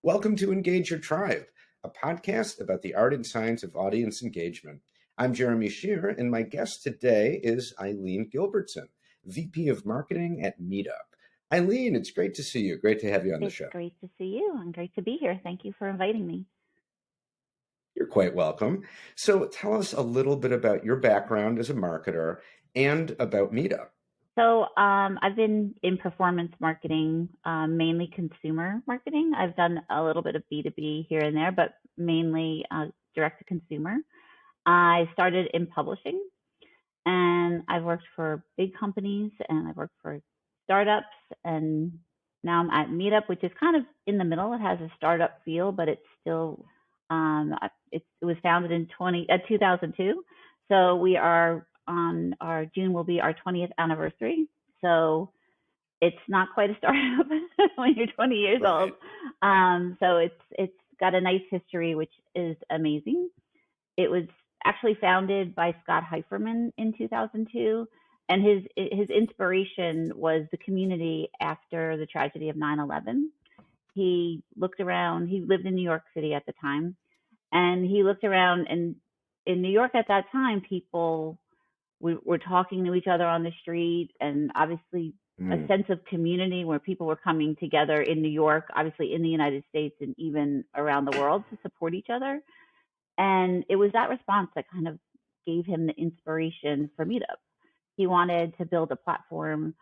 Welcome to Engage Your Tribe, a podcast about the art and science of audience engagement. I'm Jeremy Shere, and my guest today is Eileen Gilbertson, VP of Marketing at Meetup. Eileen, it's great to see you. Great to have you on the show. It's great to see you and great to be here. Thank you for inviting me. You're quite welcome. So tell us a little bit about your background as a marketer and about Meetup. So I've been in performance marketing, mainly consumer marketing. I've done a little bit of B2B here and there, but mainly direct to consumer. I started in publishing, and I've worked for big companies, and I've worked for startups, and now I'm at Meetup, which is kind of in the middle. It has a startup feel, but it's still it was founded in 2002. So we are on June will be our 20th anniversary. So it's not quite a startup when you're 20 years old. So it's got a nice history, which is amazing. It was actually founded by Scott Heiferman in 2002. And his inspiration was the community after the tragedy of 9/11. He looked around, he lived in New York City at the time, and he looked around, and in New York at that time, people were talking to each other on the street, and obviously a sense of community where people were coming together in New York, obviously in the United States and even around the world to support each other. And it was that response that kind of gave him the inspiration for Meetup. He wanted to build a platform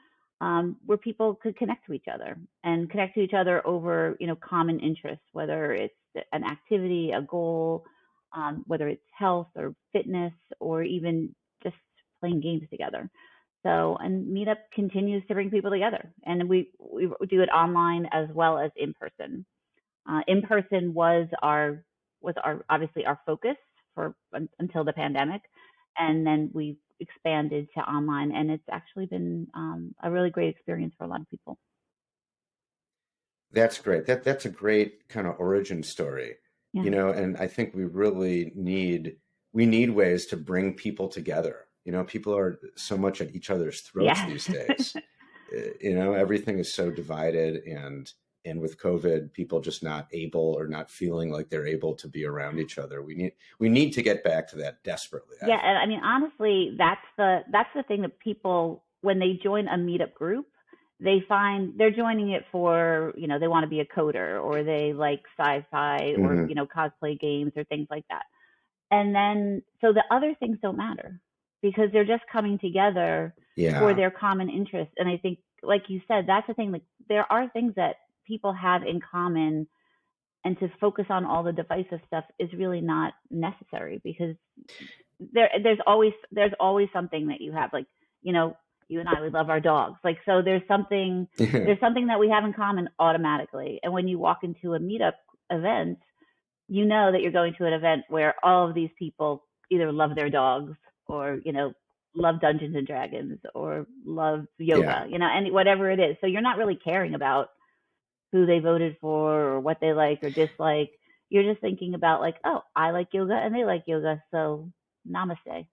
where people could connect to each other and connect to each other over, common interests, whether it's an activity, a goal, whether it's health or fitness, or even just playing games together. So, and Meetup continues to bring people together, and we do it online as well as in person. In person was our obviously our focus for until the pandemic, and then we expanded to online, and it's actually been a really great experience for a lot of people. That's great. That's a great kind of origin story, and I think we really need ways to bring people together. People are so much at each other's throats these days. Everything is so divided, and with COVID, people just not able or not feeling like they're able to be around each other. We need to get back to that desperately. Yeah, and I mean, honestly, that's the thing that people, when they join a Meetup group, they find they're joining it for, they want to be a coder, or they like sci-fi, or cosplay games or things like that. And then so the other things don't matter, because they're just coming together for their common interests. And I think, like you said, that's the thing. Like, there are things that people have in common, and to focus on all the divisive stuff is really not necessary, because there's always something that you have. Like, you and I, we love our dogs. Like, so there's something that we have in common automatically. And when you walk into a Meetup event, you know that you're going to an event where all of these people either love their dogs, or, love Dungeons and Dragons, or love yoga, and whatever it is. So you're not really caring about who they voted for or what they like or dislike. You're just thinking about, like, oh, I like yoga and they like yoga, so namaste.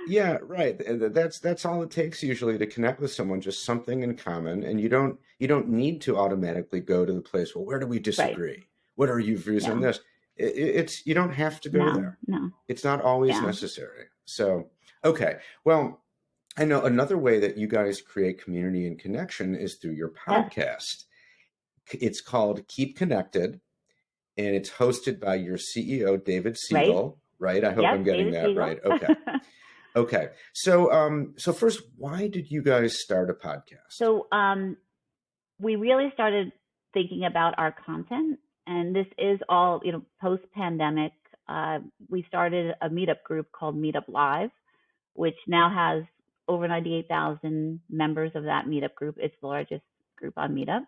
Yeah, right. That's all it takes usually to connect with someone, just something in common. And you don't need to automatically go to the place, well, where do we disagree? Right. What are your views on this? It's you don't have to go there. No. It's not always necessary. So, okay. Well, I know another way that you guys create community and connection is through your podcast. It's called Keep Connected, and it's hosted by your CEO, David Siegel, right? I hope I'm getting that right. Okay. Okay. So first, why did you guys start a podcast? So we really started thinking about our content, and this is all, post-pandemic. We started a Meetup group called Meetup Live, which now has over 98,000 members of that Meetup group. It's the largest group on Meetup.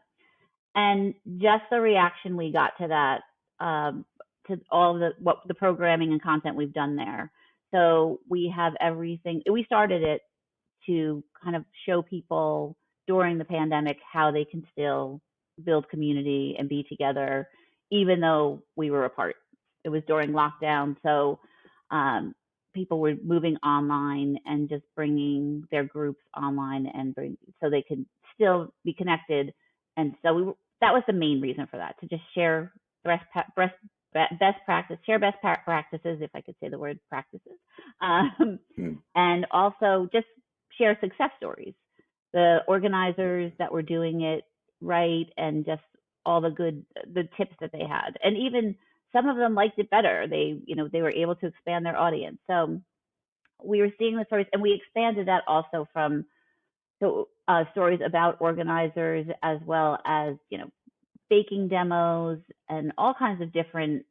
And just the reaction we got to that, to all the programming and content we've done there. So we have everything. We started it to kind of show people during the pandemic how they can still build community and be together, even though we were apart. It was during lockdown, so people were moving online and just bringing their groups online, and so they could still be connected. And so that was the main reason for that, to just share best practice, share best practices, if I could say the word practices, and also just share success stories, the organizers that were doing it right, and just all the tips that they had. And even some of them liked it better. They were able to expand their audience. So we were seeing the stories, and we expanded that also from stories about organizers, as well as, baking demos and all kinds of different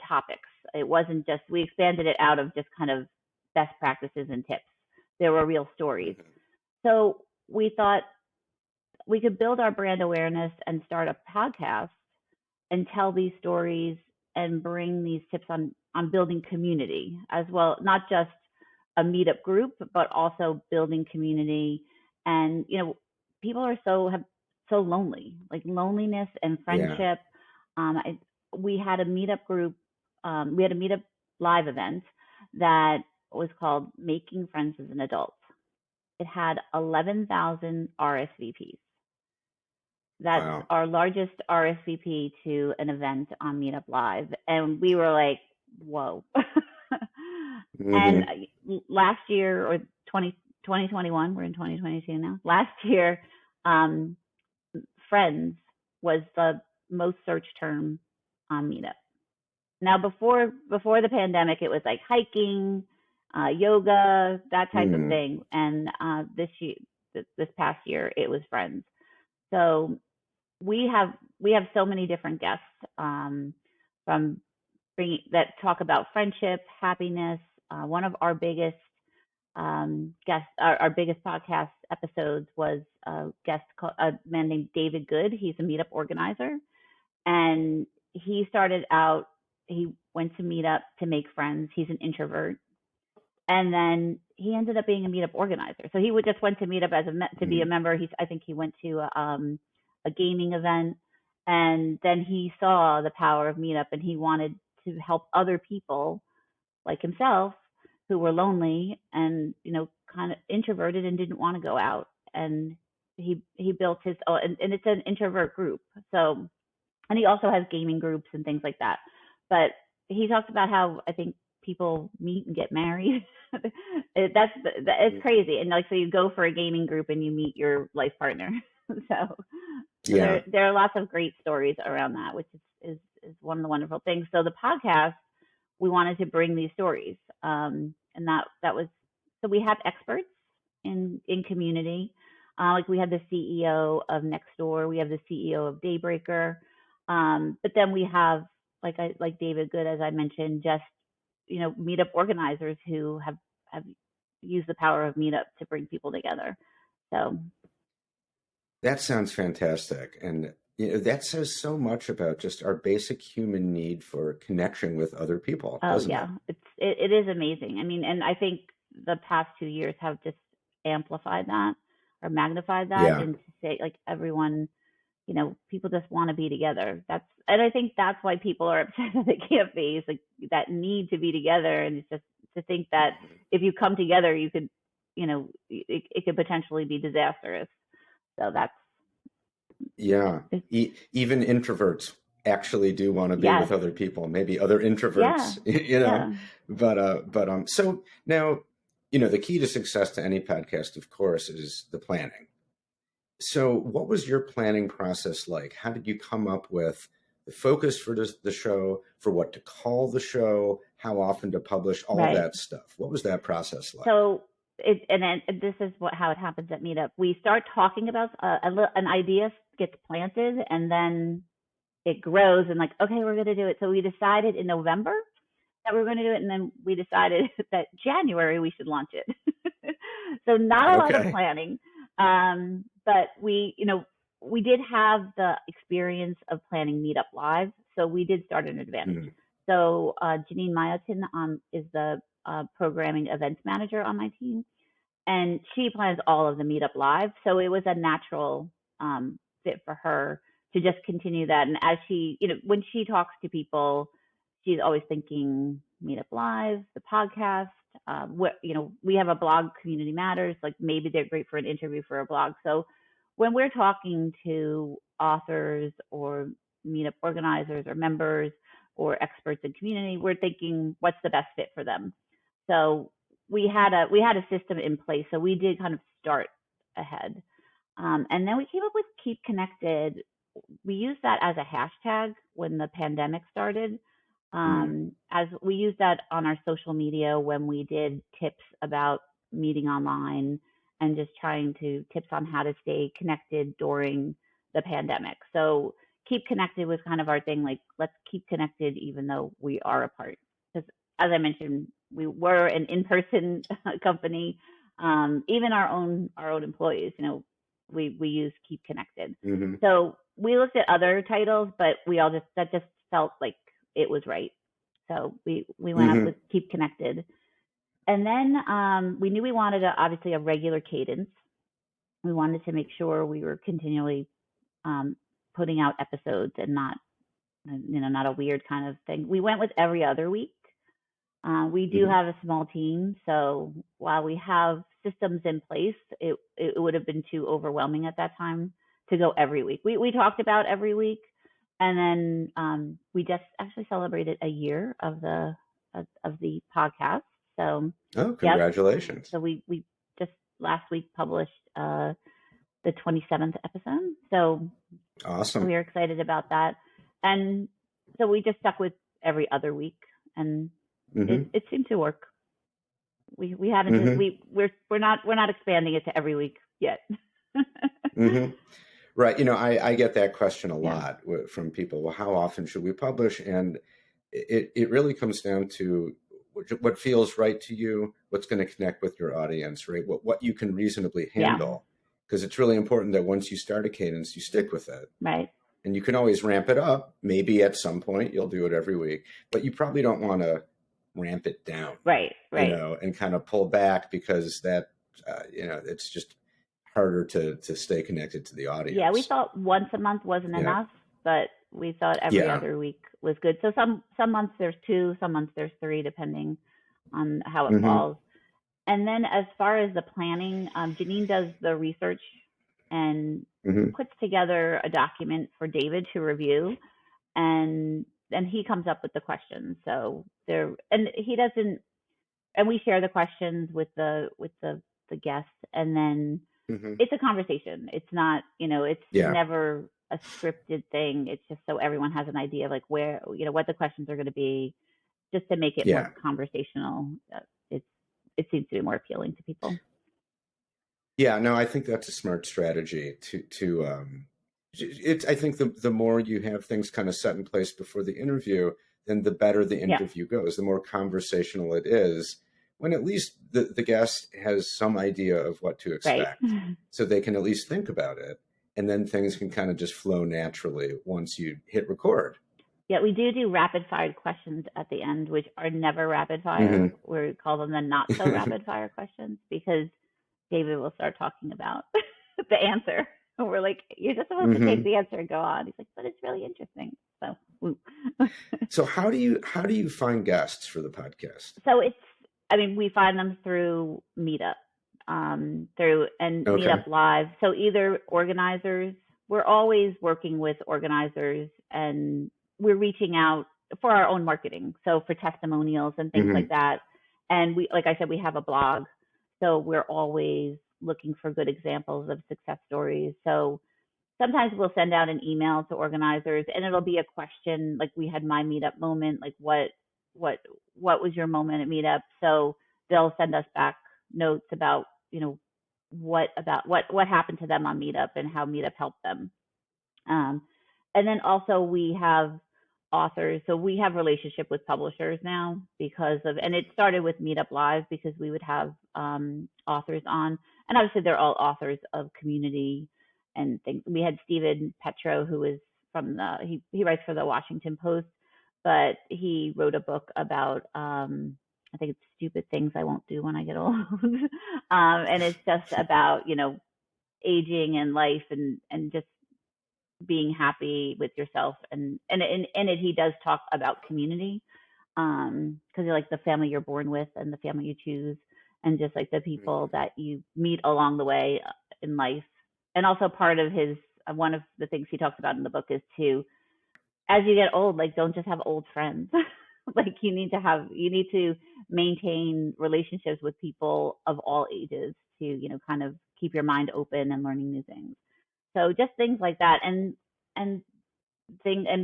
topics. It wasn't just, we expanded it out of just kind of best practices and tips. There were real stories. So we thought we could build our brand awareness and start a podcast and tell these stories and bring these tips on building community as well, not just a meetup group, but also building community. And, people are so lonely, like loneliness and friendship. Yeah. We had a meetup group. We had a meetup live event that was called Making Friends as an Adult. It had 11,000 RSVPs. That's wow. Our largest RSVP to an event on Meetup Live. And we were like, whoa. And last year, or 2021, we're in 2022 now. Last year, friends was the most searched term on Meetup. Now, before the pandemic, it was like hiking, yoga, that type of thing. And this past year, it was friends. So we have so many different guests from that talk about friendship, happiness. One of our biggest guests, our biggest podcast episodes was a man named David Good. He's a meetup organizer, and he started out. He went to Meetup to make friends. He's an introvert, and then he ended up being a meetup organizer. So he just went to Meetup to be a member. I think he went to a gaming event, and then he saw the power of Meetup, and he wanted to help other people like himself who were lonely and, kind of introverted and didn't want to go out. And he built his and it's an introvert group. So, and he also has gaming groups and things like that. But he talks about how, I think, people meet and get married. It's crazy. And so you go for a gaming group and you meet your life partner. So yeah, there are lots of great stories around that, which is one of the wonderful things. So the podcast, we wanted to bring these stories, and that was, so we have experts in community, like we have the CEO of Nextdoor, we have the CEO of Daybreaker, but then we have like David Good, as I mentioned, just meetup organizers who have used the power of Meetup to bring people together. So that sounds fantastic. And that says so much about just our basic human need for connection with other people, doesn't it? It is amazing. I mean, and I think the past 2 years have just amplified that or magnified that, and to say, like, everyone, people just want to be together. And I think that's why people are upset that they can't be. It's like that need to be together, and it's just to think that if you come together, you could, it could potentially be disastrous. So that's, even introverts actually do want to be with other people, maybe other introverts, but so now, the key to success to any podcast, of course, is the planning. So what was your planning process like? How did you come up with the focus for the show, for what to call the show, how often to publish, all that stuff? What was that process like? So this is how it happens at Meetup. We start talking about an idea gets planted, and then it grows, and like, okay, we're going to do it. So we decided in November that we were going to do it, and then we decided that January we should launch it. So not a lot of planning, but we did have the experience of planning Meetup Live, so we did start in advance. So Janine Mayotin is the programming events manager on my team, and she plans all of the Meetup Live. So it was a natural fit for her to just continue that. And as she, when she talks to people, she's always thinking Meetup Live, the podcast. We have a blog, Community Matters. Like, maybe they're great for an interview for a blog. So when we're talking to authors or meetup organizers or members or experts in community. We're thinking, what's the best fit for them? So we had a system in place. So we did kind of start ahead. And then we came up with Keep Connected. We used that as a hashtag when the pandemic started. As we used that on our social media when we did tips about meeting online and just tips on how to stay connected during the pandemic. So Keep Connected was kind of our thing, like, let's keep connected even though we are apart. Because as I mentioned, we were an in-person company. Even our own employees, we use Keep Connected. So we looked at other titles, but that just felt like it was right. So we went up with Keep Connected. And then we knew we wanted obviously a regular cadence. We wanted to make sure we were continually putting out episodes and not a weird kind of thing. We went with every other week. We do have a small team, so while we have systems in place, it would have been too overwhelming at that time to go every week. We talked about every week, and then we just actually celebrated a year of the podcast. So congratulations! Yep. So we just last week published the 27th episode. So awesome! We are excited about that, and so we just stuck with every other week, and it seemed to work. We haven't we're not expanding it to every week yet. Right. I get that question a lot from people. Well, how often should we publish? And it really comes down to what feels right to you, what's going to connect with your audience, right? What you can reasonably handle. Because it's really important that once you start a cadence, you stick with it. Right. And you can always ramp it up. Maybe at some point you'll do it every week, but you probably don't want to ramp it down. Right. And kind of pull back because that, it's just harder to stay connected to the audience. Yeah, we thought once a month wasn't enough, but we thought every other week was good. So some months there's 2, some months there's 3, depending on how it falls. And then as far as the planning, Janine does the research and puts together a document for David to review, and then he comes up with the questions. So we share the questions with the guests, and then it's a conversation. It's not, it's never a scripted thing. It's just so everyone has an idea of like where, what the questions are going to be, just to make it more conversational. It seems to be more appealing to people. Yeah, no, I think that's a smart strategy I think the more you have things kind of set in place before the interview, then the better the interview goes, the more conversational it is, when at least the guest has some idea of what to expect. Right. So they can at least think about it. And then things can kind of just flow naturally once you hit record. Yeah, we do rapid fire questions at the end, which are never rapid fire. We call them the not so rapid fire questions, because David will start talking about the answer. And we're like, you're just supposed to take the answer and go on. He's like, but it's really interesting. So, so how do you find guests for the podcast? So we find them through Meetup, Meetup Live. So either organizers, we're always working with organizers, and we're reaching out for our own marketing. So for testimonials and things like that. And like I said, we have a blog. So we're always looking for good examples of success stories. So sometimes we'll send out an email to organizers, and it'll be a question like, we had my Meetup moment, like what was your moment at Meetup? So they'll send us back notes about, what happened to them on Meetup and how Meetup helped them. And then also we have authors. So we have relationship with publishers now and it started with Meetup Live because we would have authors on, and obviously they're all authors of community and things. We had Stephen Petro, who is from he writes for the Washington Post, but he wrote a book about, I think it's Stupid Things I Won't Do When I Get Old. And it's just about, aging and life and just being happy with yourself. And he does talk about community, because you're like the family you're born with and the family you choose, and just like the people that you meet along the way in life. And also part of his one of the things he talks about in the book is to, as you get old, like don't just have old friends. Like you need to maintain relationships with people of all ages to, kind of keep your mind open and learning new things. So just things like that. And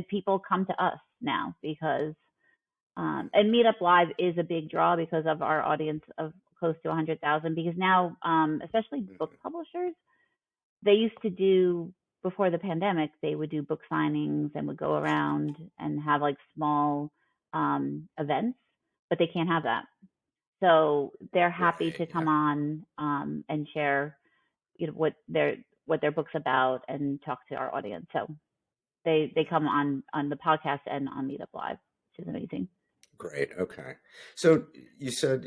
people come to us now because, and Meetup Live is a big draw because of our audience of close to 100,000, because now, especially book publishers, they used to do, before the pandemic, they would do book signings and would go around and have like small events, but they can't have that. So they're happy to come on and share, what their book's about and talk to our audience. So they come on the podcast and on Meetup Live, which is amazing. Great. Okay. So you said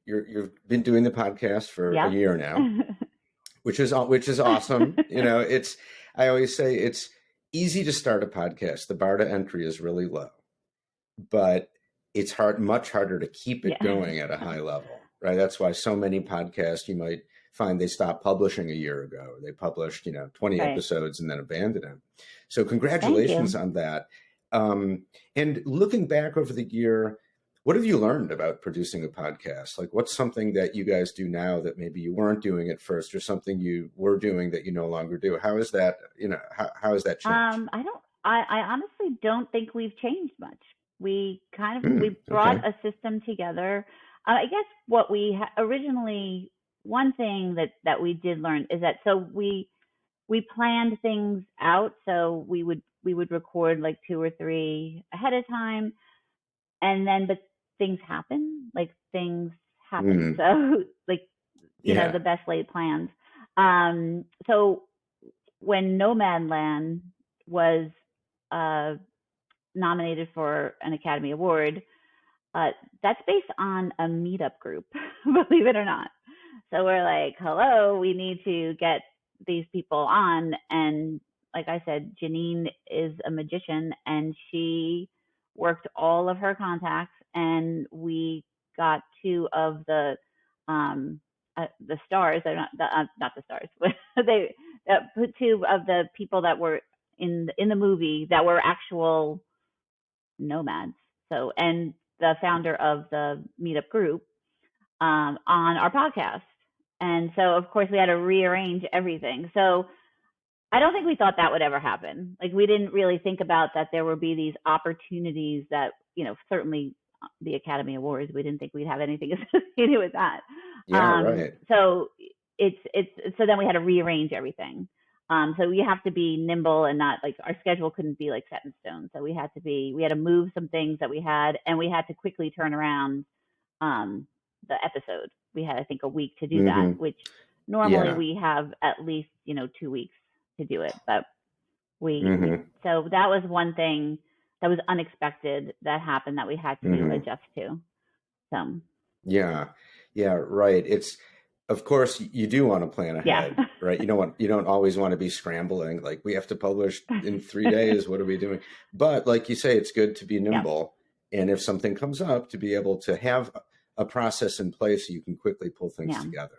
you've been doing the podcast for a year now, which is awesome. I always say it's easy to start a podcast. The bar to entry is really low, but it's much harder to keep it going at a high level, right? That's why so many podcasts, you might find they stopped publishing a year ago. They published, 20 episodes and then abandoned them. So congratulations on that. And looking back over the year, what have you learned about producing a podcast? Like, what's something that you guys do now that maybe you weren't doing at first, or something you were doing that you no longer do? How is that, how has that changed? I honestly don't think we've changed much. We kind of, we brought a system together. I guess what we originally, one thing that we did learn is that, so we planned things out. So we would record like 2 or 3 ahead of time. And then, but things happen. So like, the best laid plans. So when Nomadland was nominated for an Academy Award, that's based on a Meetup group, believe it or not. So we're like, hello, we need to get these people on. And like I said, Janine is a magician, and she worked all of her contacts, and we got 2 of the stars. They're not the stars, but they put 2 of the people that were in the movie that were actual nomads. So, and the founder of the Meetup group on our podcast. And so, of course, we had to rearrange everything. So I don't think we thought that would ever happen. Like, we didn't really think about that there would be these opportunities that, certainly the Academy Awards, we didn't think we'd have anything associated with that. Yeah, right. So so then we had to rearrange everything. So you have to be nimble and not, like, our schedule couldn't be like set in stone. So we had to move some things that we had, and we had to quickly turn around the episode. We had, I think, a week to do that, which normally we have at least, 2 weeks to do it. But so that was one thing that was unexpected that happened that we had to adjust to. So. Yeah, right. It's, of course, you do want to plan ahead, right? You don't always want to be scrambling. Like, we have to publish in 3 days. What are we doing? But like you say, it's good to be nimble. Yeah. And if something comes up, to be able to have a process in place so you can quickly pull things together.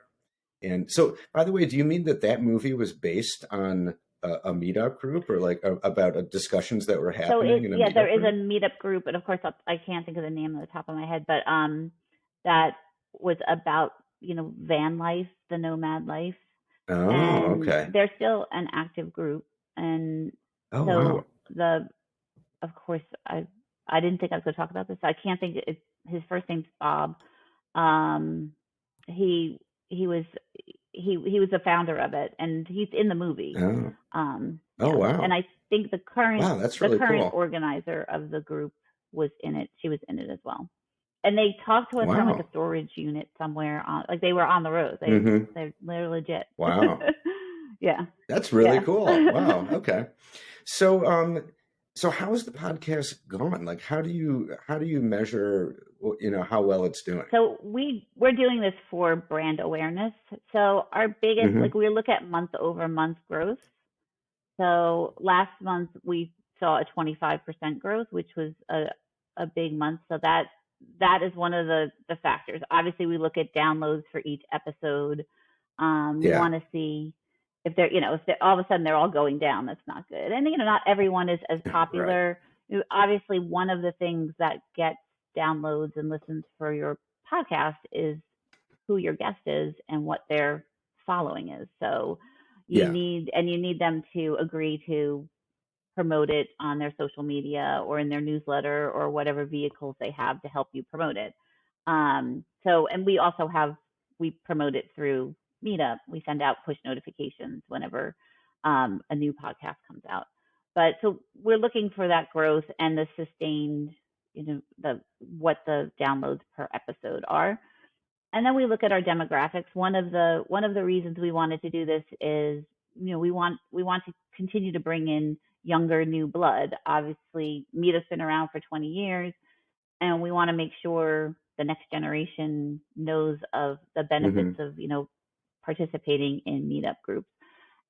And so, by the way, do you mean that movie was based on a Meetup group, or like about discussions that were happening? So there is a Meetup group, and of course I can't think of the name on the top of my head, but that was about van life, the nomad life. Oh, and okay. They're still an active group, and wow. Of course, I didn't think I was going to talk about this. I can't think. His first name's Bob. He was the founder of it, and he's in the movie. Oh, wow. And I think the current cool. organizer of the group was in it. She was in it as well. And they talked to us from like a storage unit somewhere like they were on the road. They're legit. Wow. Yeah. That's really cool. Wow. Okay. So how is the podcast going? Like, how do you measure, how well it's doing? So we're doing this for brand awareness. So our biggest, like, we look at month over month growth. So last month we saw a 25% growth, which was a big month. So that is one of the factors. Obviously, we look at downloads for each episode. We want to see, if they're, if they're, all of a sudden they're all going down, that's not good. And, not everyone is as popular. Right. Obviously, one of the things that gets downloads and listens for your podcast is who your guest is and what their following is. So you need them to agree to promote it on their social media or in their newsletter or whatever vehicles they have to help you promote it. And we promote it through Meetup. We send out push notifications whenever a new podcast comes out. But so we're looking for that growth and the sustained, what the downloads per episode are. And then we look at our demographics. One of the reasons we wanted to do this is, we want to continue to bring in younger new blood. Obviously, Meetup's been around for 20 years, and we want to make sure the next generation knows of the benefits of, participating in Meetup groups.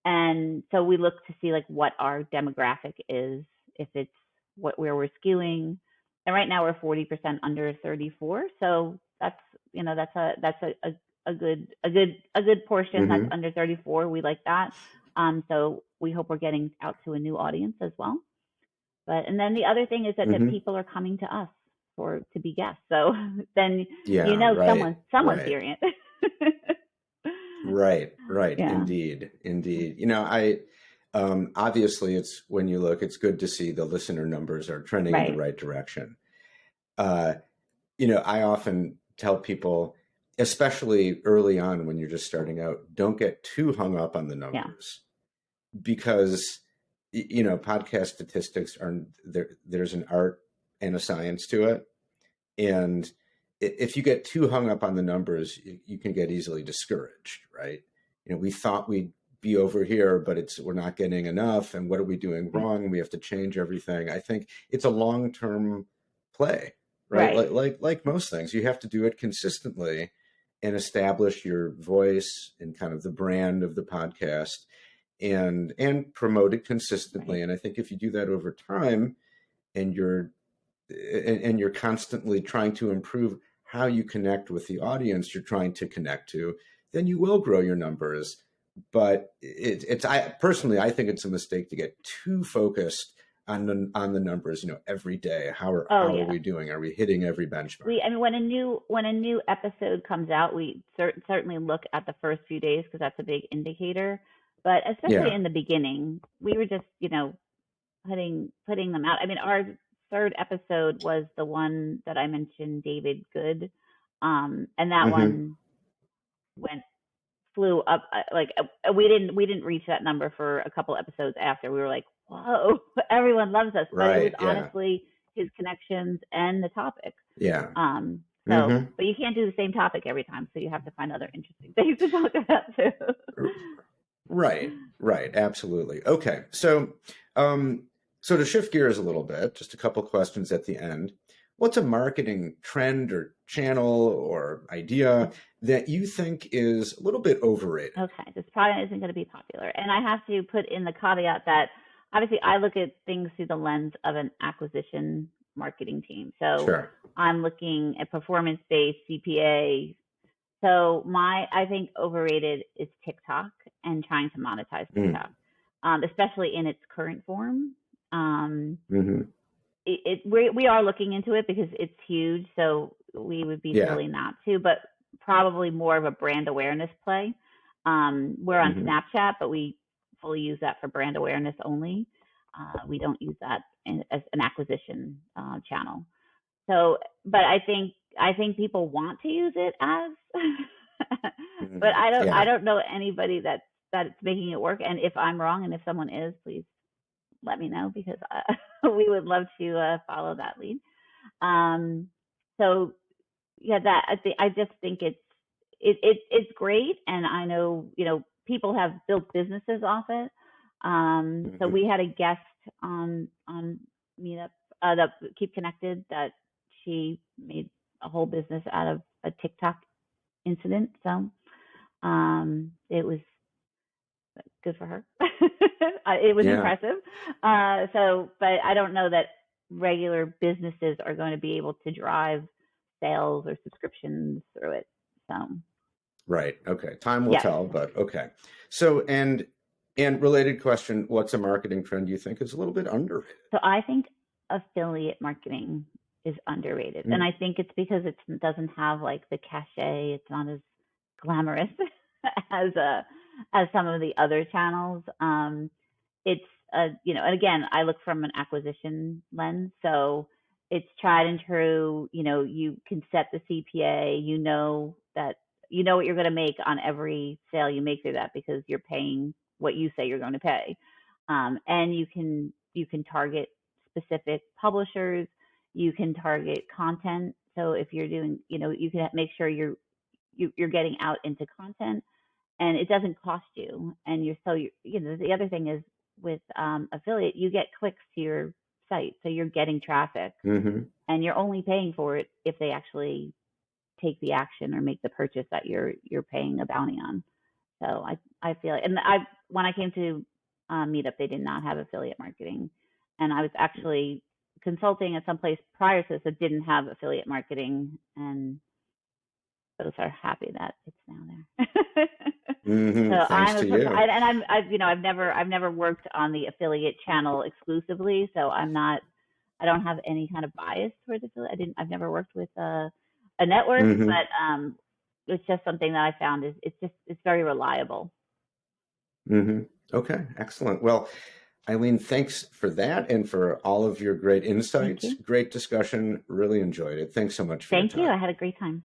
And so we look to see like what our demographic is, if it's where we're skewing. And right now we're 40% under 34. So that's a good portion that's under 34. We like that. So we hope we're getting out to a new audience as well. And then the other thing is that people are coming to us to be guests. So then someone's hearing it. Right. Yeah. Indeed. I obviously it's when you look, it's good to see the listener numbers are trending in the right direction. I often tell people, especially early on when you're just starting out, don't get too hung up on the numbers because, podcast statistics there's an art and a science to it. And if you get too hung up on the numbers, you can get easily discouraged, right? We thought we'd be over here, but we're not getting enough. And what are we doing wrong? We have to change everything. I think it's a long-term play, right? Like most things, you have to do it consistently and establish your voice and kind of the brand of the podcast and promote it consistently. And I think if you do that over time and you're constantly trying to improve how you connect with the audience you're trying to connect to, then you will grow your numbers. But I personally think it's a mistake to get too focused on the numbers, every day. How are we doing? Are we hitting every benchmark? When a new episode comes out, we certainly look at the first few days because that's a big indicator. But especially in the beginning, we were just, putting them out. Our third episode was the one that I mentioned, David Good, and that one flew up. We didn't reach that number for a couple episodes after. We were like, whoa, everyone loves us. But it was honestly his connections and the topic. Yeah. But you can't do the same topic every time, so you have to find other interesting things to talk about too. Right. Absolutely. Okay. So to shift gears a little bit, just a couple questions at the end. What's a marketing trend or channel or idea that you think is a little bit overrated? Okay, this probably isn't going to be popular. And I have to put in the caveat that obviously I look at things through the lens of an acquisition marketing team. So I'm looking at performance-based CPA. So I think overrated is TikTok and trying to monetize TikTok, especially in its current form. We are looking into it because it's huge, so we would be silly not to, but probably more of a brand awareness play. We're on Snapchat, but we fully use that for brand awareness only. We don't use that as an acquisition channel. So, but I think people want to use it as, but I don't know anybody that's making it work. And if I'm wrong, and if someone is, please let me know because we would love to follow that lead. So yeah, I just think it's great, and I know people have built businesses off it. So we had a guest on Meetup that Keep Connected that she made a whole business out of a TikTok incident. So it was good for her. It was impressive. But I don't know that regular businesses are going to be able to drive sales or subscriptions through it. So. Right. Okay. Time will tell, but okay. So, and And related question, what's a marketing trend you think is a little bit underrated? So I think affiliate marketing is underrated. And I think it's because it doesn't have like the cachet. It's not as glamorous as some of the other channels. It's and again, I look from an acquisition lens, so it's tried and true. You can set the CPA. You know what you're going to make on every sale you make through that because you're paying what you say you're going to pay, and you can target specific publishers. You can target content. So if you're doing, you can make sure you're getting out into content, and it doesn't cost you. And the other thing is with affiliate, you get clicks to your site, so you're getting traffic, and you're only paying for it if they actually take the action or make the purchase that you're paying a bounty on. So I feel like, and when I came to Meetup, they did not have affiliate marketing, and I was actually consulting at some place prior to this that didn't have affiliate marketing, and those are happy that it's now there. So Thanks to you. I've never worked on the affiliate channel exclusively, so I don't have any kind of bias towards affiliate. I've never worked with a network, but it's just something that I found it's very reliable. Okay, excellent. Well, Eileen, thanks for that and for all of your great insights. Great discussion. Really enjoyed it. Thanks so much for your time. Thank you. I had a great time.